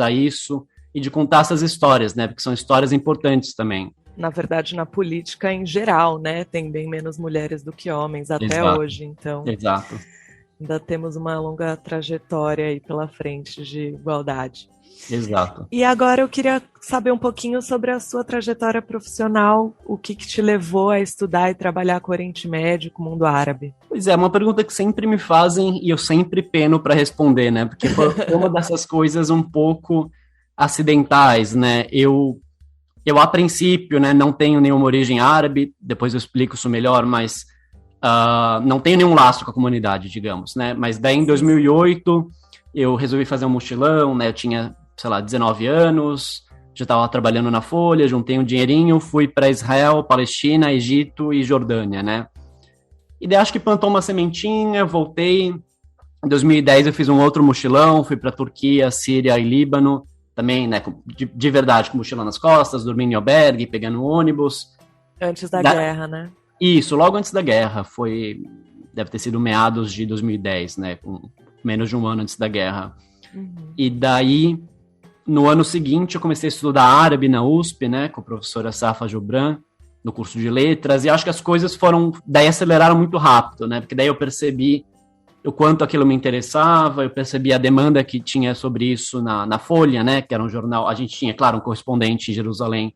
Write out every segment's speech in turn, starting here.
a isso e de contar essas histórias, né? Porque são histórias importantes também. Na verdade, na política em geral, né? Tem bem menos mulheres do que homens até Exato. hoje, então Exato. ainda temos uma longa trajetória aí pela frente de igualdade. Exato. E agora eu queria saber um pouquinho sobre a sua trajetória profissional, o que te levou a estudar e trabalhar com o Oriente Médio, com o mundo árabe? Pois é, uma pergunta que sempre me fazem e eu sempre peno para responder, né? Porque foi uma dessas coisas um pouco acidentais, né? Eu a princípio, né, não tenho nenhuma origem árabe, depois eu explico isso melhor, mas não tenho nenhum laço com a comunidade, digamos, né? Mas daí em 2008 eu resolvi fazer um mochilão, né? Eu tinha, sei lá, 19 anos, já estava trabalhando na Folha, juntei um dinheirinho, fui para Israel, Palestina, Egito e Jordânia, né? E daí acho que plantou uma sementinha, voltei. Em 2010 eu fiz um outro mochilão, fui para Turquia, Síria e Líbano, também, né, de verdade, com mochila nas costas, dormindo em albergue, pegando ônibus. Antes da guerra, né? Isso, logo antes da guerra, deve ter sido meados de 2010, né, com menos de um ano antes da guerra. Uhum. E daí, no ano seguinte, eu comecei a estudar árabe na USP, né, com a professora Safa Jobran, no curso de letras, e acho que as coisas daí aceleraram muito rápido, né, porque daí eu percebi o quanto aquilo me interessava, eu percebi a demanda que tinha sobre isso na Folha, né, que era um jornal, a gente tinha, claro, um correspondente em Jerusalém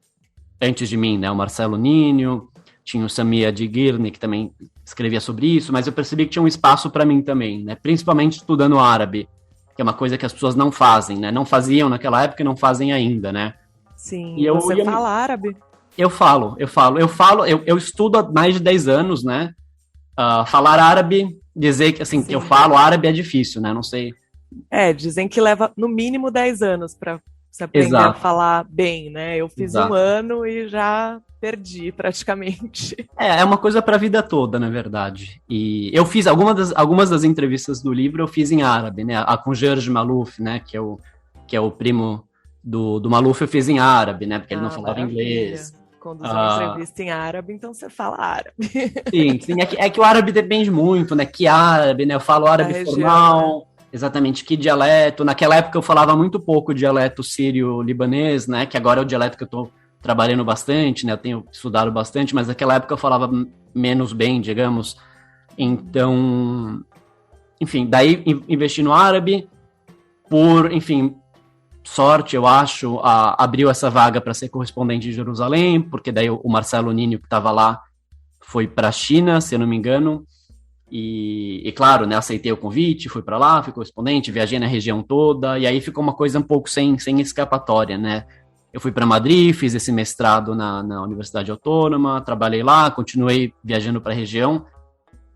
antes de mim, né, o Marcelo Ninho, tinha o Samia Digirni, que também escrevia sobre isso, mas eu percebi que tinha um espaço para mim também, né, principalmente estudando árabe, que é uma coisa que as pessoas não fazem, né, não faziam naquela época e não fazem ainda, né. Sim, e você fala árabe? Eu estudo há mais de 10 anos, né, falar árabe, dizer que, assim, que eu falo árabe é difícil, né? Não sei. Dizem que leva no mínimo 10 anos para você aprender a falar bem, né? Eu fiz um ano e já perdi praticamente. É uma coisa para a vida toda, na verdade. E eu fiz algumas das entrevistas do livro, eu fiz em árabe, né? A com George Maluf, né? Que é o primo do Maluf, eu fiz em árabe, né? Porque ele não falava inglês. Conduzir uma entrevista em árabe, então você fala árabe. Sim, é que o árabe depende muito, né? Que árabe, né? Eu falo árabe formal, né? Exatamente, que dialeto. Naquela época eu falava muito pouco dialeto sírio-libanês, né? Que agora é o dialeto que eu tô trabalhando bastante, né? Eu tenho estudado bastante, mas naquela época eu falava menos bem, digamos. Então, enfim, daí investi no árabe enfim, sorte, eu acho, abriu essa vaga para ser correspondente de Jerusalém, porque daí o Marcelo Ninho, que estava lá, foi para a China, se eu não me engano, e claro, né, aceitei o convite, fui para lá, fui correspondente, viajei na região toda, e aí ficou uma coisa um pouco sem escapatória, né. Eu fui para Madrid, fiz esse mestrado na Universidade Autônoma, trabalhei lá, continuei viajando para a região,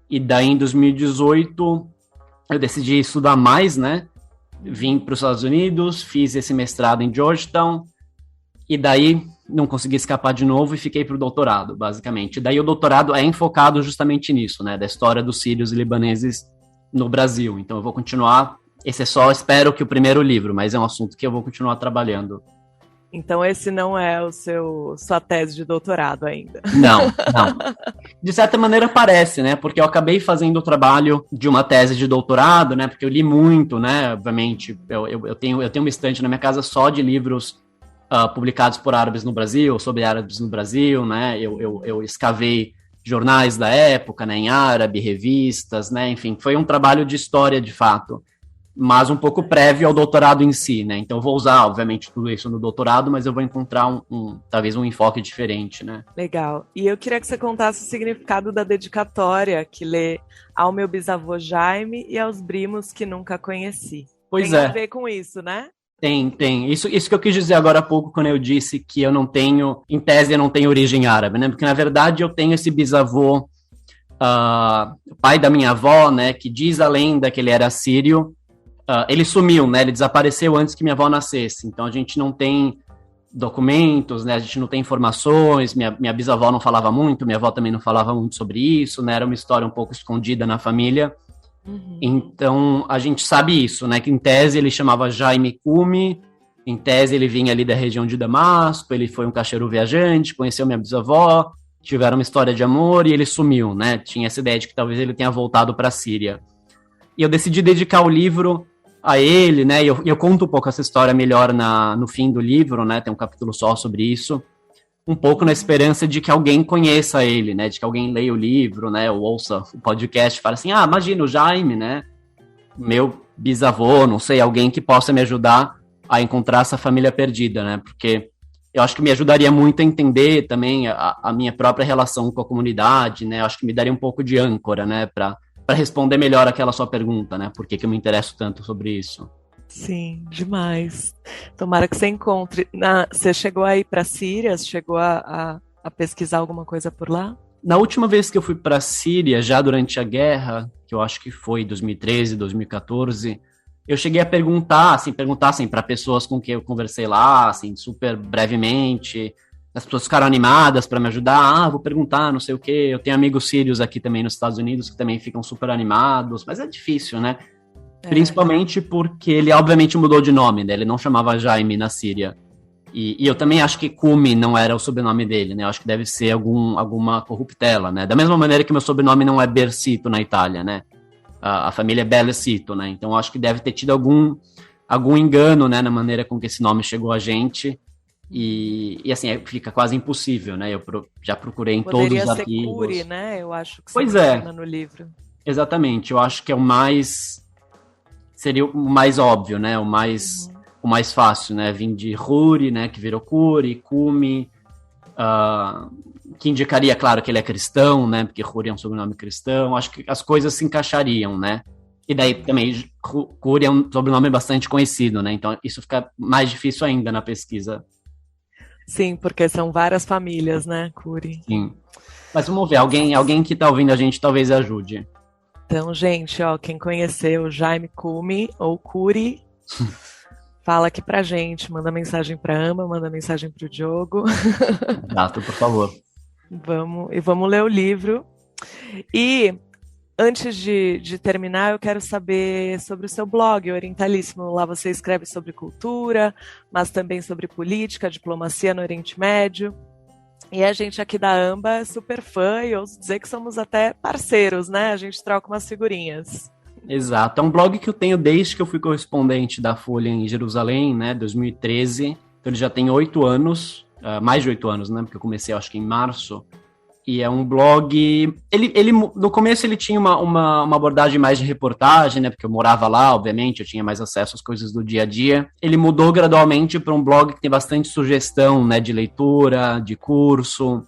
e daí em 2018 eu decidi estudar mais, né. Vim para os Estados Unidos, fiz esse mestrado em Georgetown, e daí não consegui escapar de novo e fiquei para o doutorado, basicamente. Daí o doutorado é enfocado justamente nisso, né, da história dos sírios e libaneses no Brasil. Então eu vou continuar, esse é só, espero que o primeiro livro, mas é um assunto que eu vou continuar trabalhando. Então esse não é sua tese de doutorado ainda. Não. De certa maneira parece, né? Porque eu acabei fazendo o trabalho de uma tese de doutorado, né? Porque eu li muito, né? Obviamente, eu tenho uma estante na minha casa só de livros publicados por árabes no Brasil, sobre árabes no Brasil, né? Eu escavei jornais da época, né? Em árabe, revistas, né? Enfim, foi um trabalho de história, de fato, mas um pouco prévio ao doutorado em si, né? Então eu vou usar, obviamente, tudo isso no doutorado, mas eu vou encontrar talvez um enfoque diferente, né? Legal. E eu queria que você contasse o significado da dedicatória que lê ao meu bisavô Jaime e aos primos que nunca conheci. Pois tem a ver com isso, né? Tem. Isso que eu quis dizer agora há pouco, quando eu disse que eu não tenho, em tese, eu não tenho origem árabe, né? Porque, na verdade, eu tenho esse bisavô, pai da minha avó, né? Que diz a lenda que ele era sírio. Ele sumiu, né? Ele desapareceu antes que minha avó nascesse. Então a gente não tem documentos, né? A gente não tem informações. Minha bisavó não falava muito, minha avó também não falava muito sobre isso, né? Era uma história um pouco escondida na família. Uhum. Então a gente sabe isso, né? Que em tese ele chamava Jaime Kumi, em tese ele vinha ali da região de Damasco, ele foi um caixeiro viajante, conheceu minha bisavó, tiveram uma história de amor e ele sumiu, né? Tinha essa ideia de que talvez ele tenha voltado para a Síria. E eu decidi dedicar o livro a ele, né? E eu conto um pouco essa história melhor no fim do livro, né? Tem um capítulo só sobre isso. Um pouco na esperança de que alguém conheça ele, né? De que alguém leia o livro, né? Ou ouça o podcast e fale assim, imagina o Jaime, né? Meu bisavô, não sei, alguém que possa me ajudar a encontrar essa família perdida, né? Porque eu acho que me ajudaria muito a entender também a minha própria relação com a comunidade, né? Eu acho que me daria um pouco de âncora, né? Para responder melhor aquela sua pergunta, né? Por que eu me interesso tanto sobre isso? Sim, demais. Tomara que você encontre. Você chegou aí para a Síria? Você chegou a pesquisar alguma coisa por lá? Na última vez que eu fui para a Síria, já durante a guerra, que eu acho que foi 2013, 2014, eu cheguei a perguntar assim, para pessoas com quem eu conversei lá, assim, super brevemente. As pessoas ficaram animadas para me ajudar. Vou perguntar, não sei o quê. Eu tenho amigos sírios aqui também nos Estados Unidos que também ficam super animados, mas é difícil, né? Principalmente porque ele obviamente mudou de nome, né? Ele não chamava Jaime na Síria. E eu também acho que Kumi não era o sobrenome dele, né? Eu acho que deve ser alguma corruptela, né? Da mesma maneira que meu sobrenome não é Bersito na Itália, né? A família é Bellecito, né? Então eu acho que deve ter tido algum engano, né? Na maneira com que esse nome chegou a gente. E assim, fica quase impossível, né? Eu já procurei em todos os arquivos. Poderia ser Kuri, né? Eu acho que você menciona no livro. Exatamente. Eu acho que seria o mais óbvio, né? O mais fácil, né? Vim de Huri, né? Que virou Kuri, Kumi, que indicaria, claro, que ele é cristão, né? Porque Huri é um sobrenome cristão. Acho que as coisas se encaixariam, né? E daí também, Kuri é um sobrenome bastante conhecido, né? Então isso fica mais difícil ainda na pesquisa. Sim, porque são várias famílias, né, Kuri? Sim. Mas vamos ver, alguém que tá ouvindo a gente talvez ajude. Então, gente, quem conheceu Jaime Kumi ou Kuri, fala aqui pra gente, manda mensagem pra Amba, manda mensagem pro Diogo. Exato, por favor. Vamos ler o livro. E antes de terminar, eu quero saber sobre o seu blog, Orientalíssimo. Lá você escreve sobre cultura, mas também sobre política, diplomacia no Oriente Médio. E a gente aqui da Amba é super fã e ouso dizer que somos até parceiros, né? A gente troca umas figurinhas. Exato. É um blog que eu tenho desde que eu fui correspondente da Folha em Jerusalém, né? 2013. Então ele já tem 8 anos, mais de 8 anos, né? Porque eu comecei, acho que em março. E é um blog... Ele no começo ele tinha uma abordagem mais de reportagem, né? Porque eu morava lá, obviamente, eu tinha mais acesso às coisas do dia a dia. Ele mudou gradualmente para um blog que tem bastante sugestão, né? De leitura, de curso,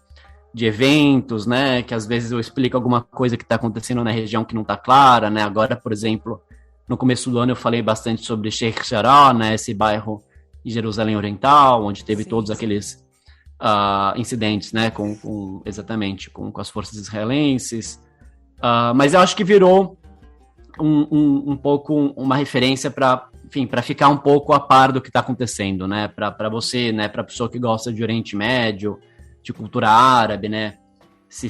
de eventos, né? Que às vezes eu explico alguma coisa que está acontecendo na região que não está clara, né? Agora, por exemplo, no começo do ano eu falei bastante sobre Sheikh Jarrah, né? Esse bairro em Jerusalém Oriental, onde teve todos aqueles... incidentes, né, exatamente com as forças israelenses, mas eu acho que virou um pouco uma referência para ficar um pouco a par do que está acontecendo, né, para você, né, para pessoa que gosta de Oriente Médio, de cultura árabe, né, sei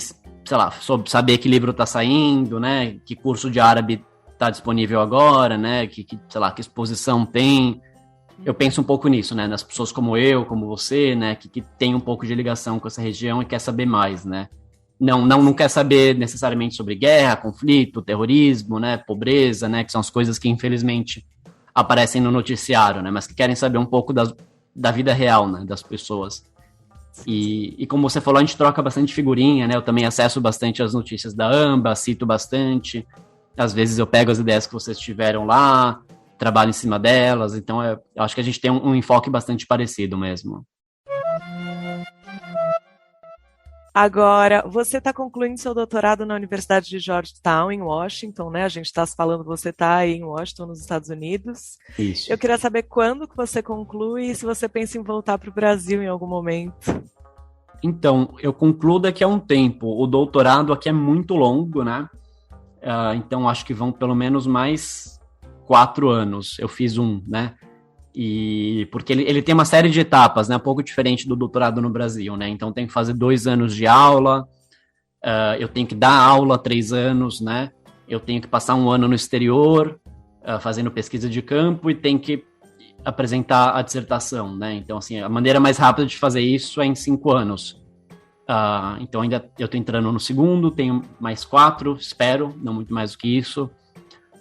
lá, saber que livro está saindo, né, que curso de árabe está disponível agora, né, sei lá, que exposição tem. Eu penso um pouco nisso, né? Nas pessoas como eu, como você, né? Que tem um pouco de ligação com essa região e quer saber mais, né? Não quer saber necessariamente sobre guerra, conflito, terrorismo, né? Pobreza, né? Que são as coisas que, infelizmente, aparecem no noticiário, né? Mas que querem saber um pouco da vida real, né? Das pessoas. E como você falou, a gente troca bastante figurinha, né? Eu também acesso bastante as notícias da Amba, cito bastante. Às vezes eu pego as ideias que vocês tiveram lá, trabalho em cima delas, então eu acho que a gente tem um enfoque bastante parecido mesmo. Agora, você está concluindo seu doutorado na Universidade de Georgetown, em Washington, né? A gente está se falando, você está aí em Washington, nos Estados Unidos. Isso. Eu queria saber quando que você conclui e se você pensa em voltar para o Brasil em algum momento. Então, eu concluo daqui a um tempo. O doutorado aqui é muito longo, né? Então, acho que vão pelo menos mais 4 anos. Eu fiz né? E porque ele tem uma série de etapas, né? Um pouco diferente do doutorado no Brasil, né? Então, tem que fazer 2 anos de aula, eu tenho que dar aula 3 anos, né? Eu tenho que passar 1 ano no exterior, fazendo pesquisa de campo, e tenho que apresentar a dissertação, né? Então, assim, a maneira mais rápida de fazer isso é em 5 anos. Então, ainda eu estou entrando no segundo, tenho mais 4, espero, não muito mais do que isso.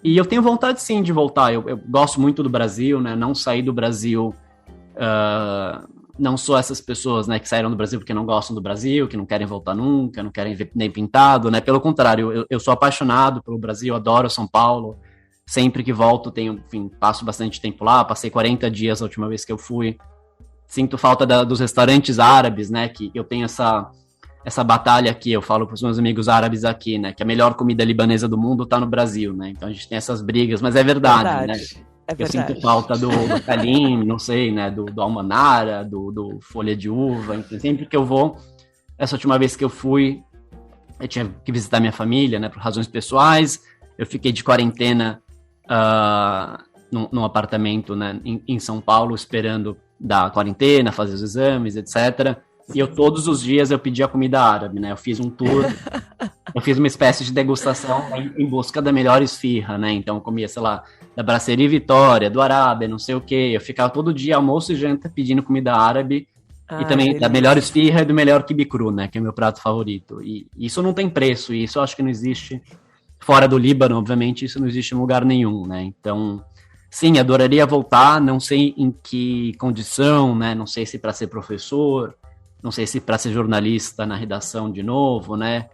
E eu tenho vontade, sim, de voltar. Eu gosto muito do Brasil, né? Não saí do Brasil... não sou essas pessoas, né, que saíram do Brasil porque não gostam do Brasil, que não querem voltar nunca, não querem ver nem pintado, né? Pelo contrário, eu sou apaixonado pelo Brasil, adoro São Paulo. Sempre que volto, passo bastante tempo lá. Passei 40 dias a última vez que eu fui. Sinto falta dos restaurantes árabes, né? Que eu tenho essa batalha aqui, eu falo para os meus amigos árabes aqui, né? Que a melhor comida libanesa do mundo está no Brasil, né? Então a gente tem essas brigas, mas é verdade. Né? Eu sinto falta do Talim, não sei, né? Do Almanara, do Folha de Uva, enfim, sempre que eu vou. Essa última vez que eu fui, eu tinha que visitar minha família, né? Por razões pessoais. Eu fiquei de quarentena num apartamento, né, em São Paulo, esperando da quarentena, fazer os exames, etc. E todos os dias eu pedia comida árabe, né? Eu fiz um tour, eu fiz uma espécie de degustação em busca da melhor esfirra, né? Então eu comia, sei lá, da Brasserie Vitória, do Arábia, não sei o quê. Eu ficava todo dia, almoço e janta, pedindo comida árabe. E também delícia. Da melhor esfirra e do melhor quibe cru, né? Que é o meu prato favorito. E isso não tem preço, e isso eu acho que não existe fora do Líbano, obviamente, isso não existe em lugar nenhum, né? Então... Sim, adoraria voltar, não sei em que condição, né? Não sei se para ser professor, não sei se para ser jornalista na redação de novo, né?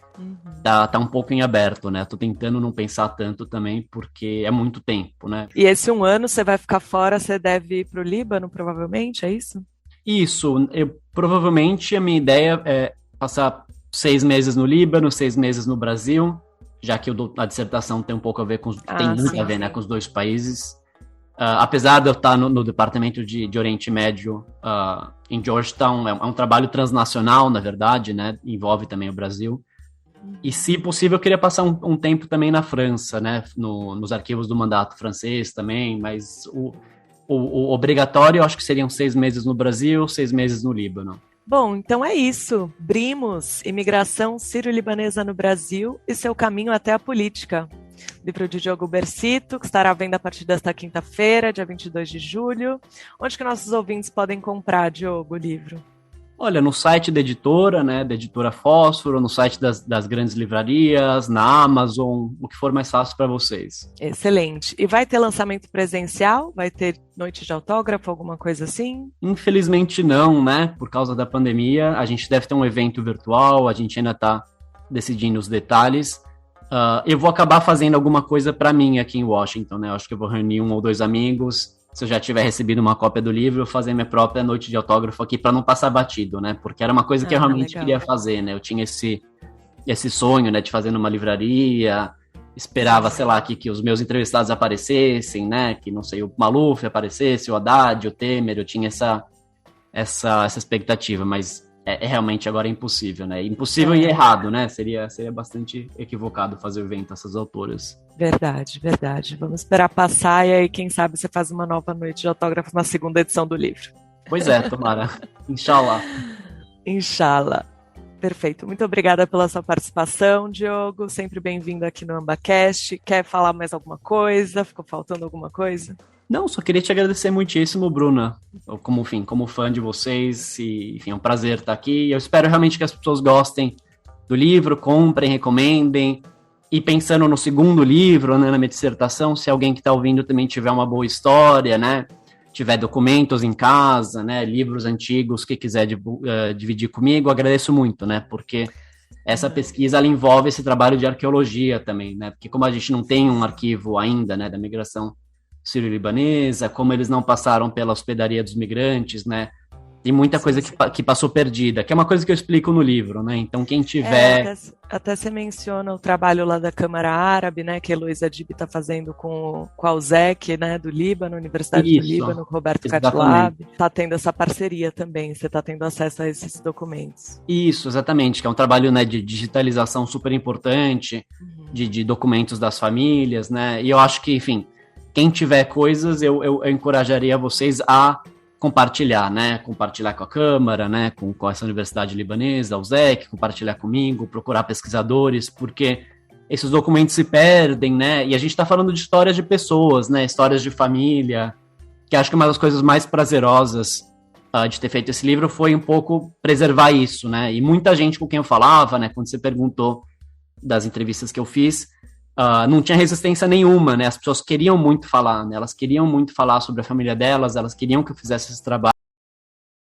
Tá um pouco em aberto, né? Tô tentando não pensar tanto também, porque é muito tempo, né? E esse 1 ano você vai ficar fora, você deve ir pro Líbano, provavelmente, é isso? Isso, provavelmente a minha ideia é passar 6 meses no Líbano, 6 meses no Brasil, já que a dissertação tem um pouco a ver com, tem muito a ver, né, com os dois países. Apesar de eu estar no departamento de Oriente Médio em Georgetown, é um trabalho transnacional, na verdade, né? Envolve também o Brasil. E, se possível, eu queria passar um tempo também na França, né? Nos arquivos do mandato francês também, mas o obrigatório, eu acho que seriam 6 meses no Brasil, 6 meses no Líbano. Bom, então é isso. Brimos, Imigração Sírio-Libanesa no Brasil e seu caminho até a política. Livro de Diogo Bersito, que estará à venda a partir desta quinta-feira, dia 22 de julho. Onde que nossos ouvintes podem comprar, Diogo, o livro? Olha, no site da editora, né, da editora Fósforo, no site das grandes livrarias, na Amazon, o que for mais fácil para vocês. Excelente. E vai ter lançamento presencial? Vai ter noite de autógrafo, alguma coisa assim? Infelizmente não, né, por causa da pandemia. A gente deve ter um evento virtual, a gente ainda está decidindo os detalhes. Eu vou acabar fazendo alguma coisa para mim aqui em Washington, né? Eu acho que eu vou reunir 1 ou 2 amigos. Se eu já tiver recebido uma cópia do livro, eu vou fazer minha própria noite de autógrafo aqui para não passar batido, né? Porque era uma coisa que eu realmente queria fazer, né? Eu tinha esse sonho, né, de fazer numa livraria, esperava, sei lá, que os meus entrevistados aparecessem, né? Que, não sei, o Maluf aparecesse, o Haddad, o Temer, eu tinha essa expectativa, mas realmente agora é impossível, né? Impossível e errado, né? Seria bastante equivocado fazer o evento essas autoras. Verdade, verdade. Vamos esperar passar e aí, quem sabe, você faz uma nova noite de autógrafo na 2ª edição do livro. Pois é, tomara. Inshallah. Inshallah. Perfeito. Muito obrigada pela sua participação, Diogo. Sempre bem-vindo aqui no AmbaCast. Quer falar mais alguma coisa? Ficou faltando alguma coisa? Não, só queria te agradecer muitíssimo, Bruna, como fã de vocês, e, enfim, é um prazer estar aqui. Eu espero realmente que as pessoas gostem do livro, comprem, recomendem, e pensando no 2º livro, né, na minha dissertação, se alguém que está ouvindo também tiver uma boa história, né, tiver documentos em casa, né, livros antigos que quiser dividir comigo, agradeço muito, né, porque essa pesquisa ela envolve esse trabalho de arqueologia também, né, porque como a gente não tem um arquivo ainda, né, da migração sírio-libanesa, como eles não passaram pela hospedaria dos migrantes, né? Tem muita coisa que passou perdida, que é uma coisa que eu explico no livro, né? Então, quem tiver... Até você menciona o trabalho lá da Câmara Árabe, né? Que a Heloísa Dib está fazendo com a USEC, né? Do Líbano, Universidade do Líbano, com Roberto Katlab. Está tendo essa parceria também, você está tendo acesso a esses documentos. Isso, exatamente, que é um trabalho, né, de digitalização super importante, de documentos das famílias, né? E eu acho que, enfim, quem tiver coisas, eu encorajaria vocês a compartilhar, né? Compartilhar com a Câmara, né? Com essa Universidade Libanesa, a USEC, compartilhar comigo, procurar pesquisadores, porque esses documentos se perdem, né? E a gente está falando de histórias de pessoas, né? Histórias de família, que acho que uma das coisas mais prazerosas de ter feito esse livro foi um pouco preservar isso, né? E muita gente com quem eu falava, né? Quando você perguntou das entrevistas que eu fiz, não tinha resistência nenhuma, né? As pessoas queriam muito falar, né? Elas queriam muito falar sobre a família delas, elas queriam que eu fizesse esse trabalho.